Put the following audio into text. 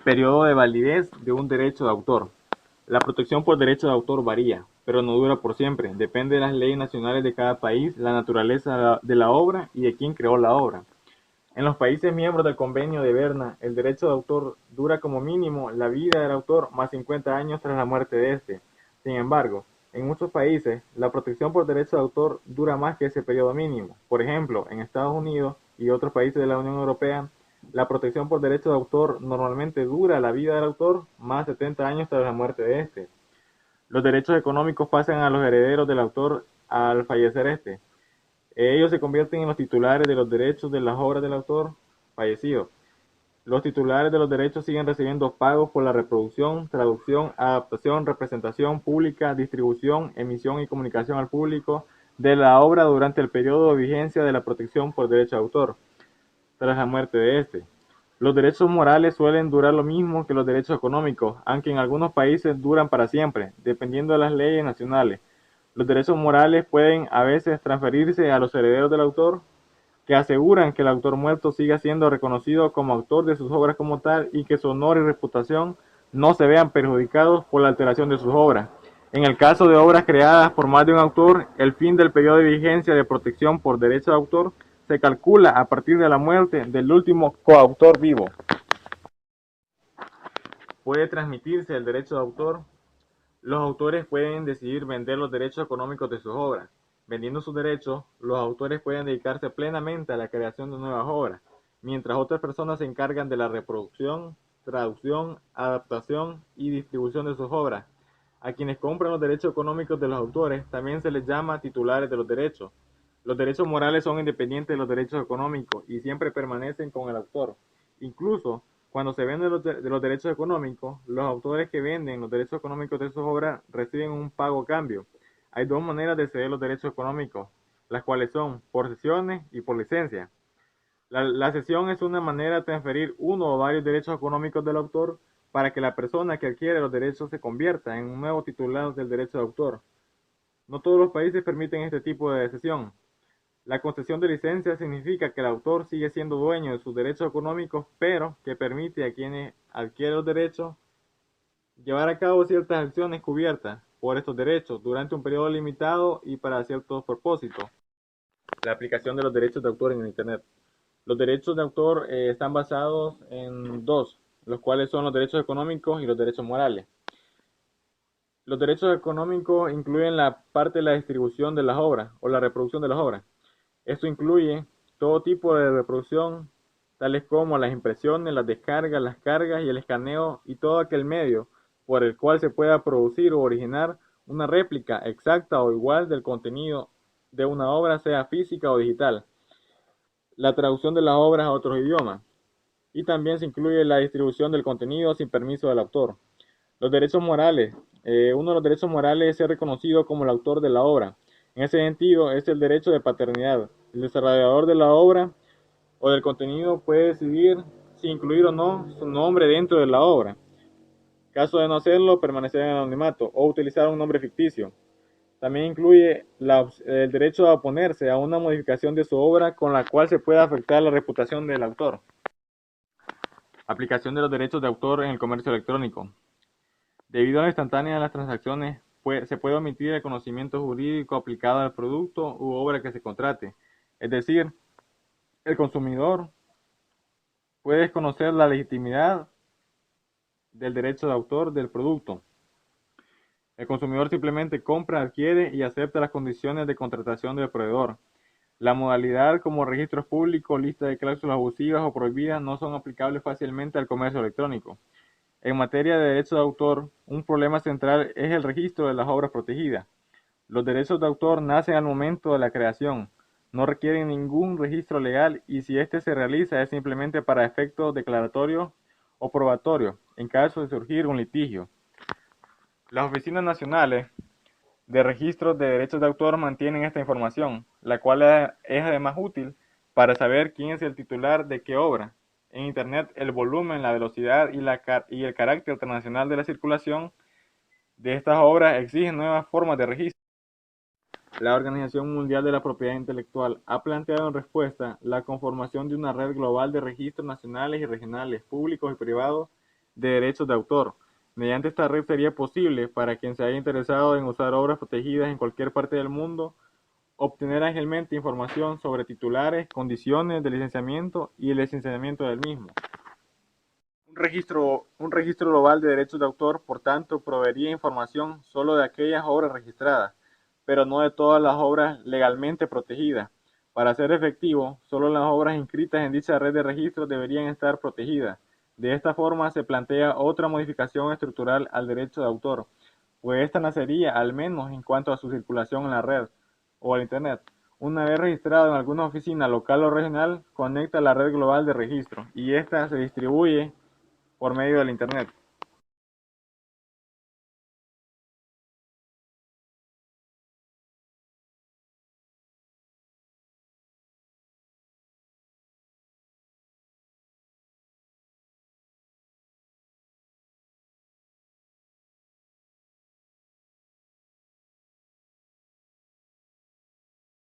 Periodo de validez de un derecho de autor. La protección por derecho de autor varía, pero no dura por siempre. Depende de las leyes nacionales de cada país, la naturaleza de la obra y de quién creó la obra. En los países miembros del Convenio de Berna, el derecho de autor dura como mínimo la vida del autor más 50 años tras la muerte de este. Sin embargo, en muchos países, la protección por derecho de autor dura más que ese periodo mínimo. Por ejemplo, en Estados Unidos y otros países de la Unión Europea, la protección por derecho de autor normalmente dura la vida del autor más 70 años tras la muerte de este. Los derechos económicos pasan a los herederos del autor al fallecer este. Ellos se convierten en los titulares de los derechos de las obras del autor fallecido. Los titulares de los derechos siguen recibiendo pagos por la reproducción, traducción, adaptación, representación pública, distribución, emisión y comunicación al público de la obra durante el periodo de vigencia de la protección por derecho de autor, tras la muerte de este. Los derechos morales suelen durar lo mismo que los derechos económicos, aunque en algunos países duran para siempre, dependiendo de las leyes nacionales. Los derechos morales pueden a veces transferirse a los herederos del autor, que aseguran que el autor muerto siga siendo reconocido como autor de sus obras como tal y que su honor y reputación no se vean perjudicados por la alteración de sus obras. En el caso de obras creadas por más de un autor, el fin del periodo de vigencia de protección por derecho de autor se calcula a partir de la muerte del último coautor vivo. Puede transmitirse el derecho de autor. Los autores pueden decidir vender los derechos económicos de sus obras. Vendiendo sus derechos, los autores pueden dedicarse plenamente a la creación de nuevas obras, mientras otras personas se encargan de la reproducción, traducción, adaptación y distribución de sus obras. A quienes compran los derechos económicos de los autores también se les llama titulares de los derechos. Los derechos morales son independientes de los derechos económicos y siempre permanecen con el autor. Incluso cuando se venden los derechos económicos, los autores que venden los derechos económicos de sus obras reciben un pago a cambio. Hay dos maneras de ceder los derechos económicos, las cuales son por cesiones y por licencia. La cesión es una manera de transferir uno o varios derechos económicos del autor para que la persona que adquiere los derechos se convierta en un nuevo titular del derecho de autor. No todos los países permiten este tipo de cesión. La concesión de licencia significa que el autor sigue siendo dueño de sus derechos económicos, pero que permite a quienes adquieren los derechos llevar a cabo ciertas acciones cubiertas por estos derechos durante un periodo limitado y para ciertos propósitos. La aplicación de los derechos de autor en Internet. Los derechos de autor están basados en dos, los cuales son los derechos económicos y los derechos morales. Los derechos económicos incluyen la parte de la distribución de las obras o la reproducción de las obras. Esto incluye todo tipo de reproducción, tales como las impresiones, las descargas, las cargas y el escaneo y todo aquel medio por el cual se pueda producir o originar una réplica exacta o igual del contenido de una obra, sea física o digital. La traducción de las obras a otros idiomas. Y también se incluye la distribución del contenido sin permiso del autor. Los derechos morales. Uno de los derechos morales es ser reconocido como el autor de la obra. En ese sentido, es el derecho de paternidad. El desarrollador de la obra o del contenido puede decidir si incluir o no su nombre dentro de la obra. Caso de no hacerlo, permanecer en anonimato o utilizar un nombre ficticio. También incluye el derecho a oponerse a una modificación de su obra con la cual se pueda afectar la reputación del autor. Aplicación de los derechos de autor en el comercio electrónico. Debido a la instantánea de las transacciones, se puede omitir el conocimiento jurídico aplicado al producto u obra que se contrate. Es decir, el consumidor puede desconocer la legitimidad del derecho de autor del producto. El consumidor simplemente compra, adquiere y acepta las condiciones de contratación del proveedor. La modalidad como registros públicos, lista de cláusulas abusivas o prohibidas no son aplicables fácilmente al comercio electrónico. En materia de derechos de autor, un problema central es el registro de las obras protegidas. Los derechos de autor nacen al momento de la creación, no requieren ningún registro legal y si éste se realiza es simplemente para efectos declaratorios o probatorios, en caso de surgir un litigio. Las oficinas nacionales de registros de derechos de autor mantienen esta información, la cual es además útil para saber quién es el titular de qué obra. En Internet, el volumen, la velocidad y el carácter internacional de la circulación de estas obras exigen nuevas formas de registro. La Organización Mundial de la Propiedad Intelectual ha planteado en respuesta la conformación de una red global de registros nacionales y regionales, públicos y privados, de derechos de autor. Mediante esta red sería posible para quien se haya interesado en usar obras protegidas en cualquier parte del mundo obtener ágilmente información sobre titulares, condiciones de licenciamiento y el licenciamiento del mismo. Un registro global de derechos de autor, por tanto, proveería información solo de aquellas obras registradas, pero no de todas las obras legalmente protegidas. Para ser efectivo, solo las obras inscritas en dicha red de registros deberían estar protegidas. De esta forma se plantea otra modificación estructural al derecho de autor, pues esta nacería al menos en cuanto a su circulación en la red o al Internet. Una vez registrado en alguna oficina local o regional, conecta a la red global de registro y esta se distribuye por medio del Internet.